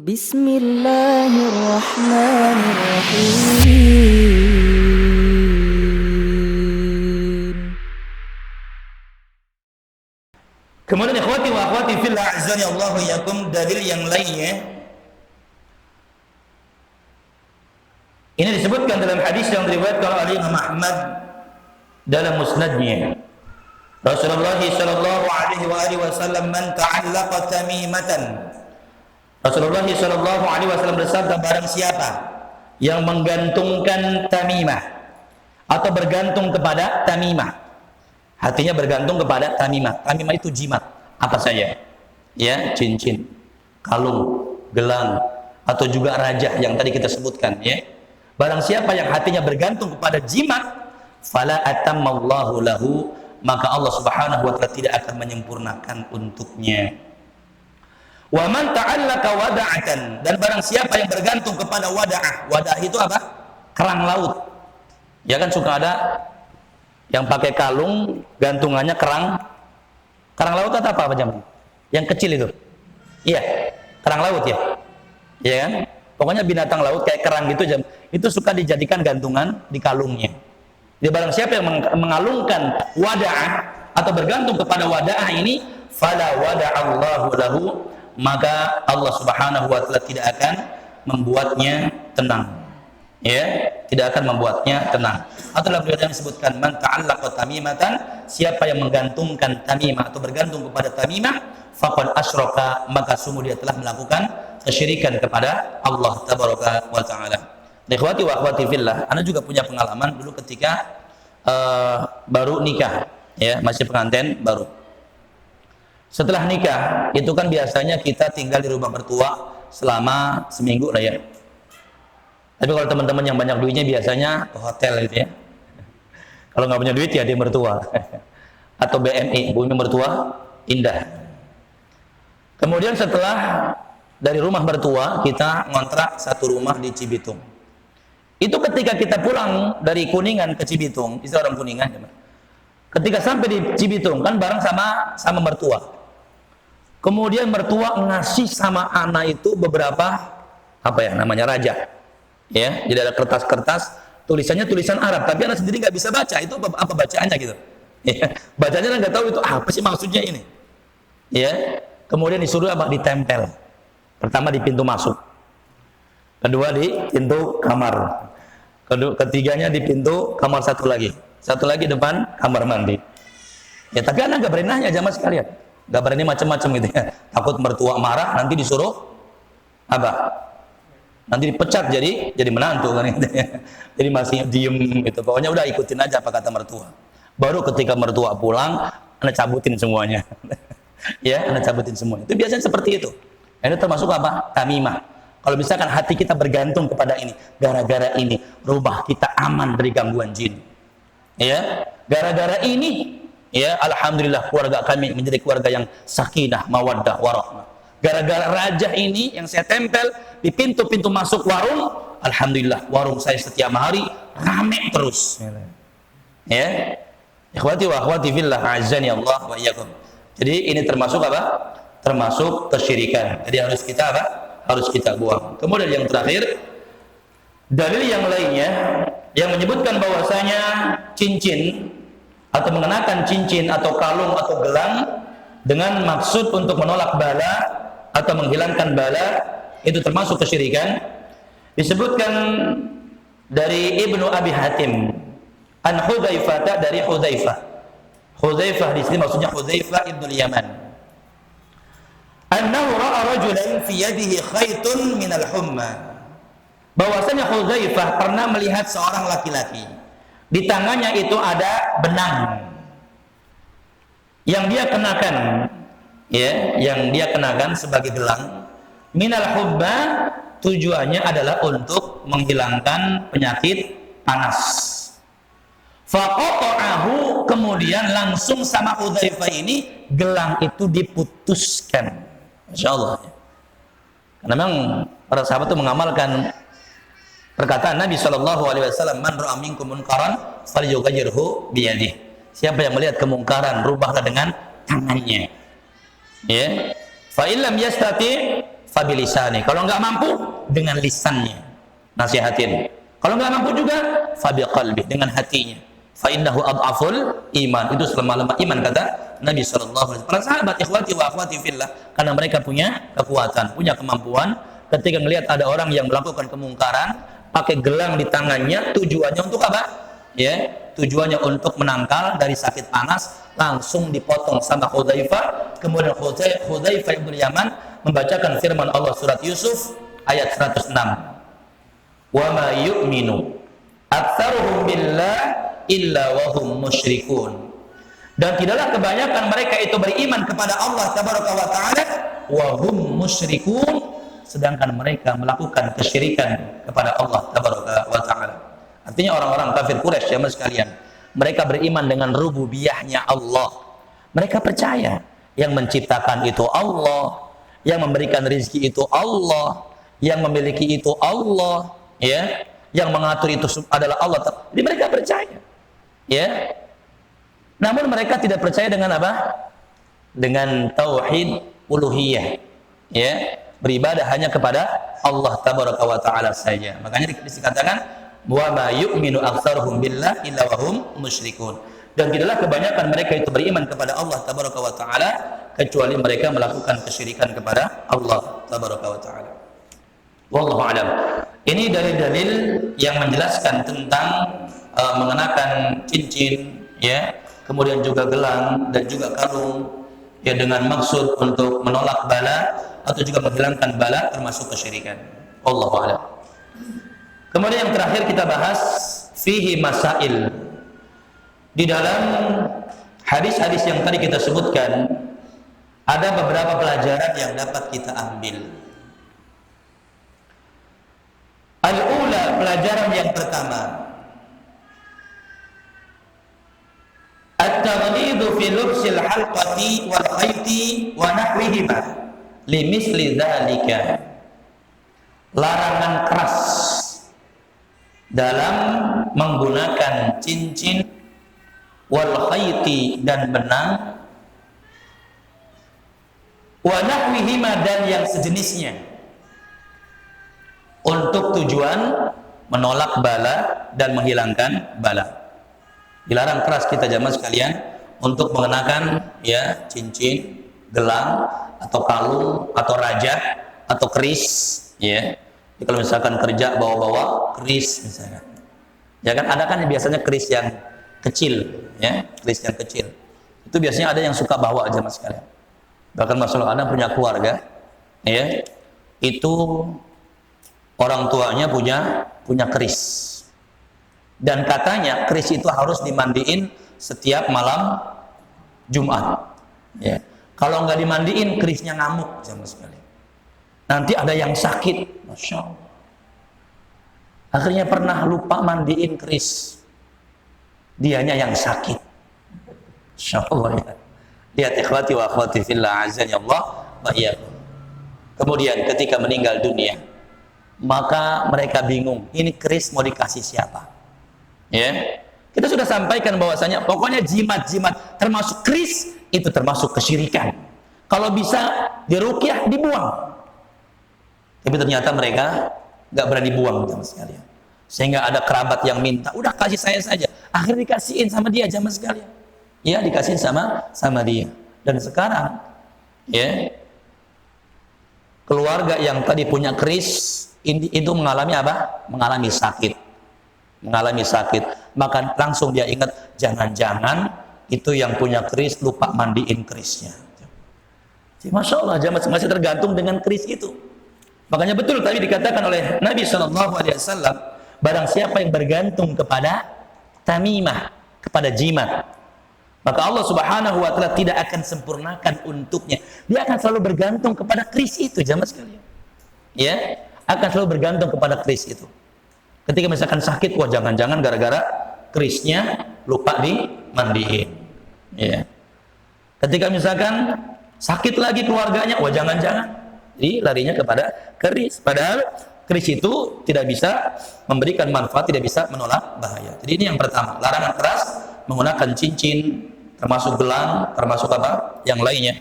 Bismillahirrahmanirrahim. Kemudian ikhwati wa akhwati fillah azani Allah wa iyyakum, dalil yang lainnya ini disebutkan dalam hadis yang diriwayatkan oleh Imam Ahmad dalam musnadnya. Rasulullah sallallahu alaihi wasallam, man ta'allaqa tamimatan. Rasulullah sallallahu alaihi wasallam bersabda, barang siapa yang menggantungkan tamimah atau bergantung kepada tamimah, hatinya bergantung kepada tamimah. Tamimah itu jimat apa saja, ya, cincin, kalung, gelang, atau juga rajah yang tadi kita sebutkan, ya. Barang siapa yang hatinya bergantung kepada jimat, fala atammallahu lahu, maka Allah Subhanahu wa taala tidak akan menyempurnakan untuknya. Wa man ta'allaka wada'atan, dan barang siapa yang bergantung kepada wada'ah. Wada'ah itu apa? Kerang laut. Ya kan suka ada yang pakai kalung gantungannya kerang laut atau apa jam? Yang kecil itu. Iya, kerang laut ya. Iya kan? Pokoknya binatang laut kayak kerang gitu jam. Itu suka dijadikan gantungan di kalungnya. Jadi barang siapa yang mengalungkan wada'ah atau bergantung kepada wada'ah ini, fala wada'allahu lahu, maka Allah Subhanahu wa taala tidak akan membuatnya tenang. Ya, tidak akan membuatnya tenang. Atau dalam riwayat yang disebutkan, man ta'allaqa tamimatan, siapa yang menggantungkan tamimah atau bergantung kepada tamimah, faqad asyraka, maka sungguh dia telah melakukan kesyirikan kepada Allah tabaraka wa taala. Ikhwati wa akhwati fillah, ana juga punya pengalaman dulu ketika baru nikah, ya, masih pengantin baru. Setelah nikah, itu kan biasanya kita tinggal di rumah mertua selama seminggu lah ya. Tapi kalau teman-teman yang banyak duitnya biasanya ke hotel gitu ya. Kalau nggak punya duit ya di mertua atau BMI, bumi mertua indah. Kemudian setelah dari rumah mertua kita ngontrak satu rumah di Cibitung. Itu ketika kita pulang dari Kuningan ke Cibitung, itu orang Kuningan. Ketika sampai di Cibitung kan bareng sama mertua. Kemudian mertua ngasih sama anak itu beberapa apa ya namanya raja. Ya, jadi ada kertas-kertas tulisannya tulisan Arab, tapi anak sendiri nggak bisa baca. Itu apa bacaannya gitu. Ya, bacanya nggak tahu itu apa sih maksudnya ini. Ya, kemudian disuruh apa? Ditempel. Pertama di pintu masuk. Kedua di pintu kamar, ketiganya di pintu kamar satu lagi depan kamar mandi. Ya tapi anak nggak berani nanya jamaah sekalian, nggak berani macam-macam gitu ya, takut mertua marah nanti disuruh apa? Nanti dipecat jadi menantu kan gitu ya. Jadi masih diem gitu, pokoknya udah ikutin aja apa kata mertua. Baru ketika mertua pulang, anak cabutin semuanya. Ya, anak cabutin semuanya. Itu biasanya seperti itu. Ini termasuk apa? Tamimah. Kalau misalkan hati kita bergantung kepada ini, gara-gara ini rumah kita aman dari gangguan jin. Ya, gara-gara ini, ya alhamdulillah keluarga kami menjadi keluarga yang sakinah, mawaddah, warahmah. Gara-gara rajah ini yang saya tempel di pintu-pintu masuk warung, alhamdulillah warung saya setiap hari rame terus. Ya, ikhwati wa akhwati fillah, azani Allah wa iyyakum. Jadi ini termasuk apa? Termasuk kesyirikan. Jadi harus kita apa? Harus kita buang. Kemudian yang terakhir, dalil yang lainnya yang menyebutkan bahwasanya cincin atau mengenakan cincin atau kalung atau gelang dengan maksud untuk menolak bala atau menghilangkan bala itu termasuk kesyirikan. Disebutkan dari Ibnu Abi Hatim an Hudzaifah, dari Hudzaifah. Hudzaifah di sini maksudnya Hudzaifah ibnu Yaman. Annahu ra'a rajulan fi yadihi khaytun minal humma. Bahwasanya Hudzaifah pernah melihat seorang laki-laki. Di tangannya itu ada benang yang dia kenakan, ya, yang dia kenakan sebagai gelang. Minal humma, tujuannya adalah untuk menghilangkan penyakit panas. Faqata'ahu, kemudian langsung sama Hudzaifah ini gelang itu diputuskan. Masya Allah. Karena memang para sahabat itu mengamalkan perkataan Nabi SAW, man ra'a minkum munkaran falyughayyirhu biyadihi. Siapa yang melihat kemungkaran, rubahlah dengan tangannya. Ya. Fa illam yastati fabilisani. Kalau nggak mampu, dengan lisannya nasihatin. Kalau nggak mampu juga fabiqalbi, dengan hatinya. Fa innahu adhaful iman, itu selemah-lemah iman kata Nabi sallallahu alaihi wasallam. Para sahabat ikhwati wa akhwati fillah, karena mereka punya kekuatan, punya kemampuan, ketika melihat ada orang yang melakukan kemungkaran pakai gelang di tangannya, tujuannya untuk apa? Ya, tujuannya untuk menangkal dari sakit panas, langsung dipotong sama Hudzaifah. Kemudian Hudzaifah ibn Yaman membacakan firman Allah surat Yusuf ayat 106. Wa ma yu'minu aktsaruhum billah illa wa hum musyrikun. Dan tidaklah kebanyakan mereka itu beriman kepada Allah tabaraka wa taala wa hum musyrikun, sedangkan mereka melakukan kesyirikan kepada Allah tabaraka wa taala. Artinya orang-orang kafir Quraisy jamaah sekalian, mereka beriman dengan rububiyahnya Allah. Mereka percaya yang menciptakan itu Allah, yang memberikan rezeki itu Allah, yang memiliki itu Allah, ya, yang mengatur itu adalah Allah. Jadi mereka percaya, ya. Namun mereka tidak percaya dengan apa? Dengan tauhid uluhiyah, ya, beribadah hanya kepada Allah tabaraka wa taala saja. Makanya dikatakan wa ma yu'minu aktsaruhum billah illa wa hum musyrikun. Dan tidaklah kebanyakan mereka itu beriman kepada Allah tabaraka wa taala kecuali mereka melakukan kesyirikan kepada Allah tabaraka wa taala. Wallahu a'lam. Ini dalil-dalil yang menjelaskan tentang mengenakan cincin, ya, kemudian juga gelang dan juga kalung, ya, dengan maksud untuk menolak bala atau juga menghilangkan bala, termasuk kesyirikan. Wallahu a'lam. Kemudian yang terakhir kita bahas fihi masail. Di dalam hadis-hadis yang tadi kita sebutkan ada beberapa pelajaran yang dapat kita ambil. Al-ula, pelajaran yang pertama, at-taghlidu fi lubsil halqati wal khayti wa nahwihima limisli dzalika. Larangan keras dalam menggunakan cincin wal khayti dan benang wa nahwihima dan yang sejenisnya untuk tujuan menolak bala dan menghilangkan bala. Dilarang keras kita jamaah sekalian untuk mengenakan, ya, cincin, gelang atau kalung atau rajah atau keris, ya. Jadi kalau misalkan kerja bawa-bawa keris misalnya, ya kan, ada kan biasanya keris yang kecil, ya, keris yang kecil itu biasanya ada yang suka bawa jamaah sekalian. Bahkan masalah ada punya keluarga, ya, itu orang tuanya punya keris, dan katanya keris itu harus dimandiin setiap malam Jumat, ya. Kalau nggak dimandiin kerisnya ngamuk jamaah sekalian. Nanti ada yang sakit, masya Allah. Akhirnya pernah lupa mandiin keris, dianya yang sakit. Masya Allah, ya. Lihat ikhwati wa akhwati fillah azan ya Allah wa iyyakum. Kemudian ketika meninggal dunia, maka mereka bingung, ini keris mau dikasih siapa? Ya, kita sudah sampaikan bahwasanya pokoknya jimat-jimat termasuk keris itu termasuk kesyirikan. Kalau bisa diruqyah dibuang. Tapi ternyata mereka nggak berani buang jamaah sekalian. Sehingga ada kerabat yang minta, udah kasih saya saja. Akhirnya dikasihin sama dia jamaah sekalian. Ya, dikasihin sama dia. Dan sekarang, ya, keluarga yang tadi punya keris itu mengalami apa? Mengalami sakit. Maka langsung dia ingat, jangan-jangan itu yang punya keris lupa mandiin kerisnya. Jadi, masya Allah, jamaah masih tergantung dengan keris itu. Makanya betul tadi dikatakan oleh Nabi SAW, barang siapa yang bergantung kepada tamimah, kepada jimat, maka Allah Subhanahu wa taala tidak akan sempurnakan untuknya. Dia akan selalu bergantung kepada keris itu jamaah sekalian. Ya, akan selalu bergantung kepada keris itu. Ketika misalkan sakit, wah jangan-jangan gara-gara kerisnya lupa dimandiin. Ya. Ketika misalkan sakit lagi keluarganya, wah jangan-jangan. Jadi larinya kepada keris. Padahal keris itu tidak bisa memberikan manfaat, tidak bisa menolak bahaya. Jadi ini yang pertama, larangan keras menggunakan cincin, termasuk gelang, termasuk apa? Yang lainnya.